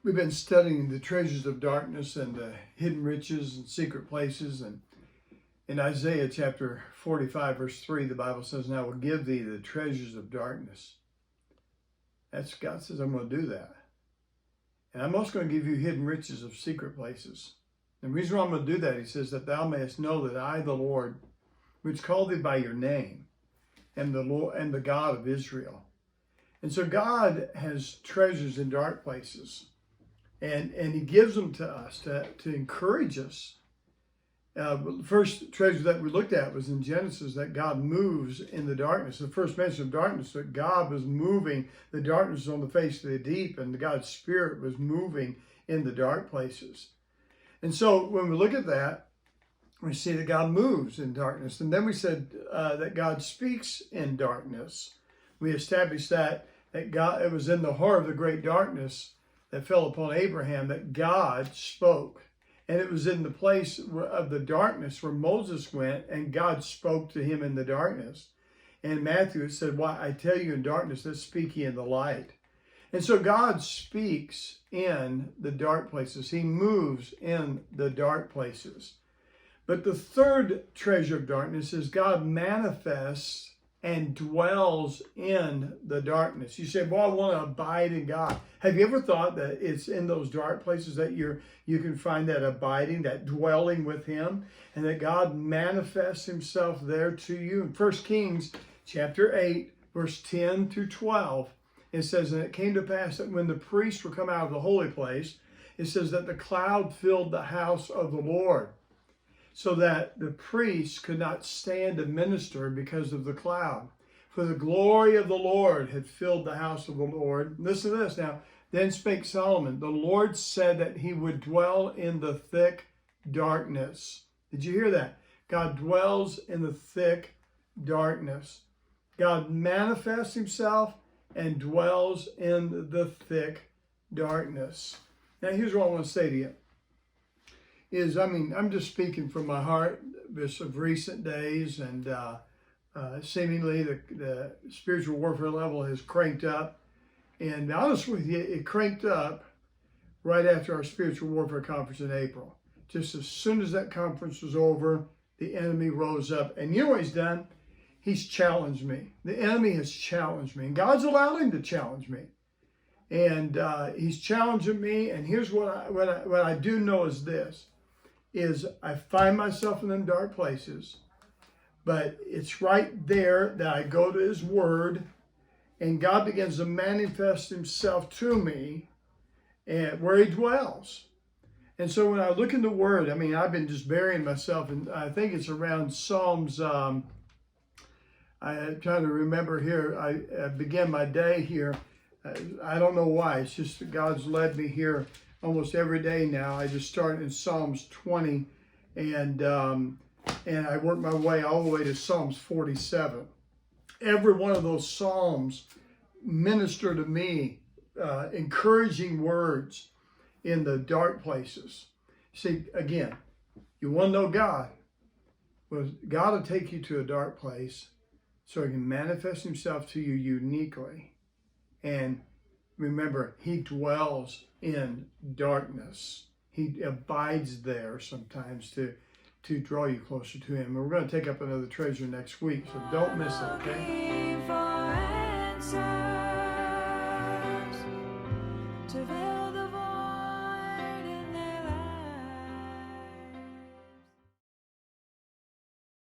We've been studying the treasures of darkness and the hidden riches and secret places. And in Isaiah chapter 45, verse 3, the Bible says, "And I will give thee the treasures of darkness." That's God says, I'm going to do that. And I'm also going to give you hidden riches of secret places. And the reason why I'm going to do that, he says, that thou mayest know that I, the Lord, which called thee by your name, am the Lord and the God of Israel. And so God has treasures in dark places. And he gives them to us to encourage us. The first treasure that we looked at was in Genesis, that God moves in the darkness. The first mention of darkness, that God was moving the darkness on the face of the deep, and God's Spirit was moving in the dark places. And so when we look at that, we see that God moves in darkness. And then we said that God speaks in darkness. We established that God, it was in the horror of the great darkness that fell upon Abraham that God spoke. And it was in the place of the darkness where Moses went, and God spoke to him in the darkness. And Matthew, it said, "Why, I tell you in darkness, let's speak ye in the light." And so God speaks in the dark places. He moves in the dark places. But the third treasure of darkness is God manifests and dwells in the darkness. You say, "Well, I want to abide in God." Have you ever thought that it's in those dark places that you can find that abiding, that dwelling with him, and that God manifests himself there to you? In 1 Kings chapter 8, verse 10 through 12, it says, "And it came to pass that when the priests were come out of the holy place," it says that the cloud filled the house of the Lord, so that the priests could not stand to minister because of the cloud. For the glory of the Lord had filled the house of the Lord. Listen to this now. "Then spake Solomon, the Lord said that he would dwell in the thick darkness." Did you hear that? God dwells in the thick darkness. God manifests himself and dwells in the thick darkness. Now here's what I want to say to you. I'm just speaking from my heart this of recent days, and seemingly the spiritual warfare level has cranked up. And to be honest with you, it cranked up right after our spiritual warfare conference in April. Just as soon as that conference was over, the enemy rose up. And you know what he's done? He's challenged me. The enemy has challenged me. And God's allowed him to challenge me. And he's challenging me. And here's what I do know is this. Is I find myself in them dark places, but it's right there that I go to his word, and God begins to manifest himself to me and where he dwells. And so when I look in the word, I've been just burying myself, and I think it's around Psalms, I'm trying to remember here, I began my day here, I don't know why, it's just that God's led me here almost every day now. I just started in Psalms 20, and I worked my way all the way to Psalms 47. Every one of those Psalms minister to me encouraging words in the dark places. See, again, you want to know God. Well, God will take you to a dark place so he can manifest himself to you uniquely. And remember, he dwells in darkness. He abides there sometimes to draw you closer to him. And we're going to take up another treasure next week, so don't miss it, okay?